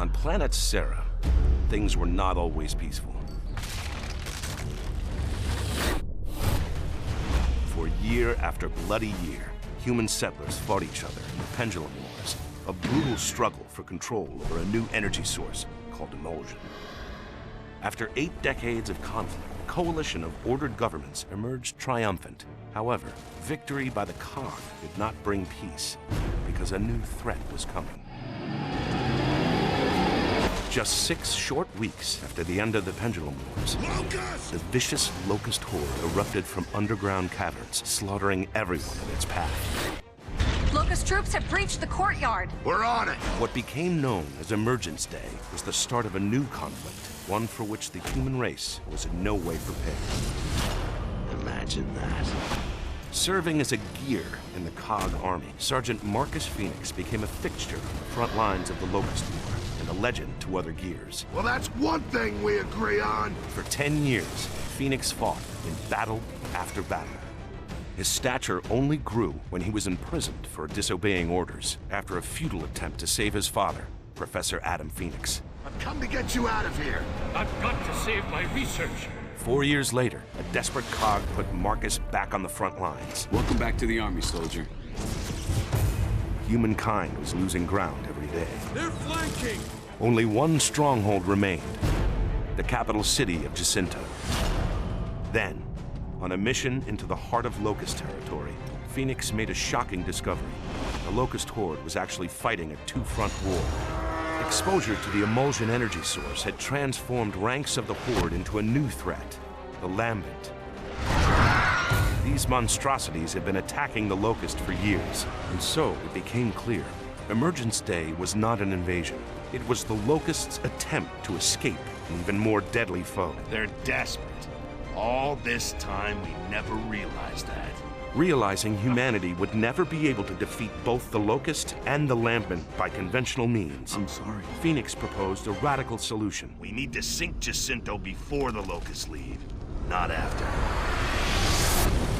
On planet Sera, things were not always peaceful. For year after bloody year, human settlers fought each other in the Pendulum Wars, a brutal struggle for control over a new energy source called Emulsion. After 8 decades of conflict, a coalition of ordered governments emerged triumphant. However, victory by the Cog did not bring peace, because a new threat was coming. Just 6 short weeks after the end of the Pendulum Wars, the vicious Locust Horde erupted from underground caverns, slaughtering everyone in its path. Locust troops have breached the courtyard. We're on it! What became known as Emergence Day was the start of a new conflict, one for which the human race was in no way prepared. Imagine that. Serving as a gear in the Cog army, Sergeant Marcus Phoenix became a fixture on the front lines of the Locust War and a legend to other gears. Well, that's one thing we agree on. For 10 years, Phoenix fought in battle after battle. His stature only grew when he was imprisoned for disobeying orders after a futile attempt to save his father, Professor Adam Phoenix. I've come to get you out of here. I've got to save my research. 4 years later, a desperate Cog put Marcus back on the front lines. Welcome back to the army, soldier. Humankind was losing ground every day. They're flanking! Only one stronghold remained, the capital city of Jacinto. Then, on a mission into the heart of Locust territory, Phoenix made a shocking discovery. The Locust Horde was actually fighting a two-front war. Exposure to the Emulsion energy source had transformed ranks of the Horde into a new threat, the Lambent. These monstrosities had been attacking the Locust for years, and so it became clear. Emergence Day was not an invasion. It was the Locust's attempt to escape an even more deadly foe. They're desperate. All this time, we never realized that. Realizing humanity would never be able to defeat both the Locust and the Lambent by conventional means, I'm sorry. Phoenix proposed a radical solution. We need to sink Jacinto before the Locusts leave, not after.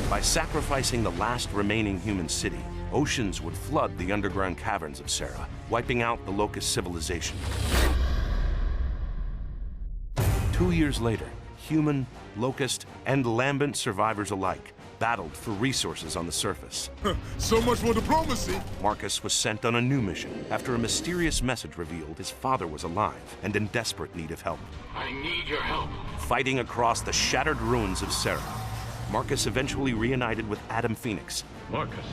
By sacrificing the last remaining human city, oceans would flood the underground caverns of Sera, wiping out the Locust civilization. 2 years later, human, Locust, and Lambent survivors alike battled for resources on the surface. So much for diplomacy. Marcus was sent on a new mission after a mysterious message revealed his father was alive and in desperate need of help. I need your help. Fighting across the shattered ruins of Sera, Marcus eventually reunited with Adam Phoenix. Marcus.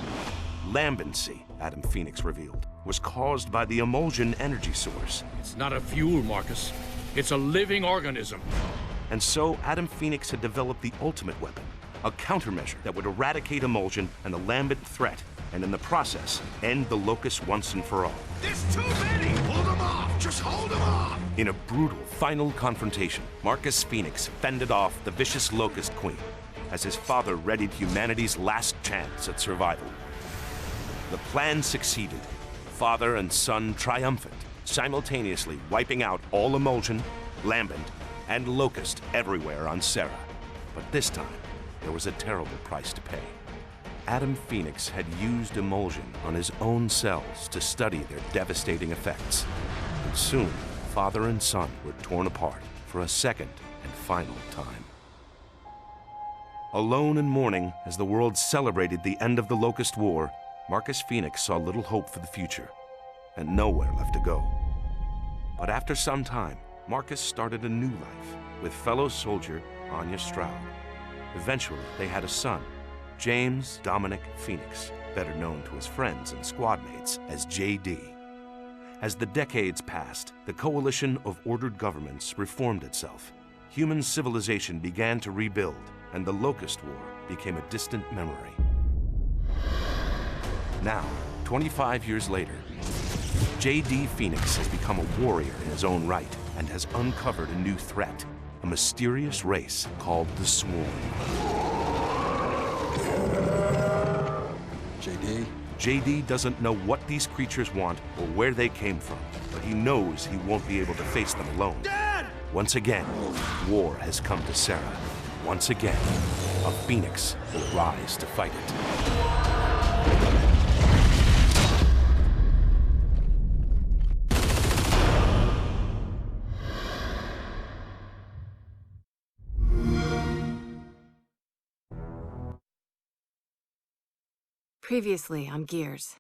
Lambency, Adam Phoenix revealed, was caused by the Emulsion energy source. It's not a fuel, Marcus. It's a living organism. And so Adam Phoenix had developed the ultimate weapon, a countermeasure that would eradicate Emulsion and the Lambent threat, and in the process, end the Locust once and for all. There's too many! Hold them off! Just hold them off! In a brutal final confrontation, Marcus Phoenix fended off the vicious Locust Queen as his father readied humanity's last chance at survival. The plan succeeded, father and son triumphant, simultaneously wiping out all Emulsion, Lambent, and Locust everywhere on Sera. But this time, there was a terrible price to pay. Adam Phoenix had used Emulsion on his own cells to study their devastating effects. And soon, father and son were torn apart for a second and final time. Alone in mourning as the world celebrated the end of the Locust War, Marcus Phoenix saw little hope for the future and nowhere left to go. But after some time, Marcus started a new life with fellow soldier Anya Stroud. Eventually, they had a son, James Dominic Phoenix, better known to his friends and squad mates as JD. As the decades passed, the coalition of ordered governments reformed itself. Human civilization began to rebuild, and the Locust War became a distant memory. Now, 25 years later, JD Phoenix has become a warrior in his own right and has uncovered a new threat, a mysterious race called the Swarm. JD doesn't know what these creatures want or where they came from, but he knows he won't be able to face them alone. Dad! Once again, war has come to Sera. Once again, a Phoenix will rise to fight it. Previously on Gears.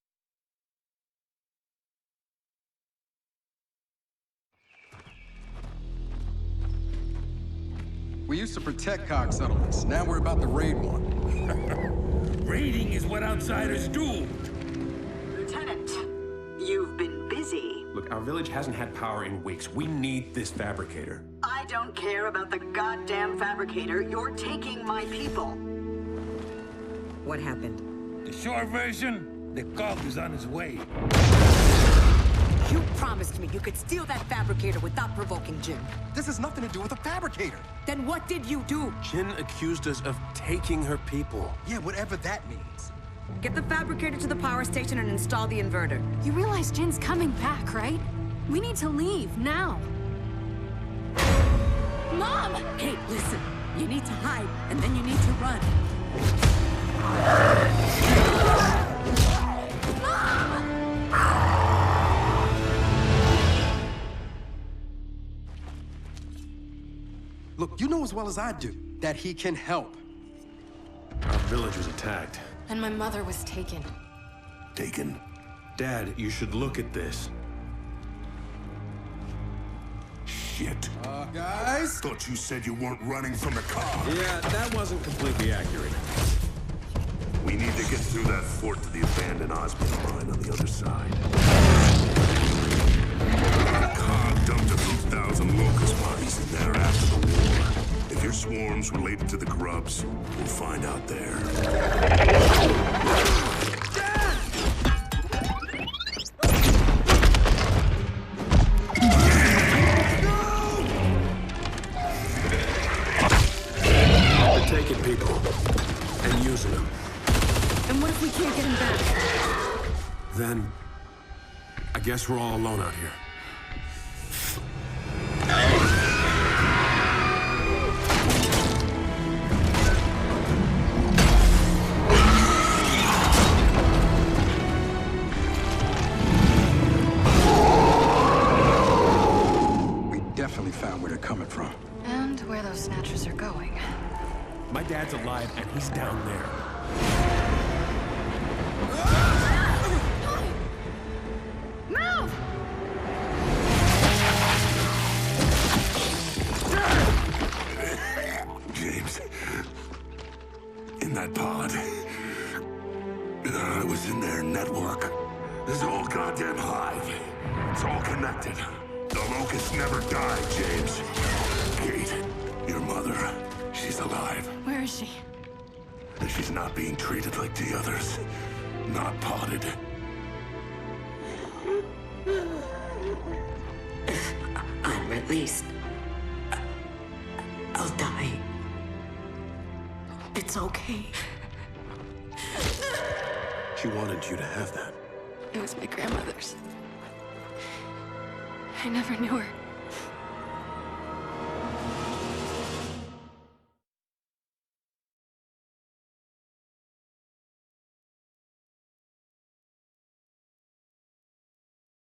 We used to protect COG settlements. Now we're about to raid one. Raiding is what outsiders do. Lieutenant, you've been busy. Look, our village hasn't had power in weeks. We need this fabricator. I don't care about the goddamn fabricator. You're taking my people. What happened? The short version, the cog is on his way. You promised me you could steal that fabricator without provoking Jin. This has nothing to do with a fabricator. Then what did you do? Jin accused us of taking her people. Yeah, whatever that means. Get the fabricator to the power station and install the inverter. You realize Jin's coming back, right? We need to leave, now. Mom! Hey, listen. You need to hide, and then you need to run. Look, you know as well as I do that he can help. Our village was attacked. And my mother was taken. Taken? Dad, you should look at this. Shit. Guys? Thought you said you weren't running from the car. Yeah, that wasn't completely accurate. We need to get through that fort to the abandoned Osmond mine on the other side. COG dumped a few thousand locust bodies in there after the war. If your swarm's related to the grubs, we'll find out there. They're taking people and using them. And what if we can't get him back? Then, I guess we're all alone out here. We definitely found where they're coming from. And where those snatchers are going. My dad's alive and he's down there. Move! James, in that pod, I was in their network. This whole goddamn hive. It's all connected. The locusts never die, James. Kate, your mother, she's alive. Where is she? And she's not being treated like the others. Not potted. I'm released. I'll die. It's okay. She wanted you to have that. It was my grandmother's. I never knew her.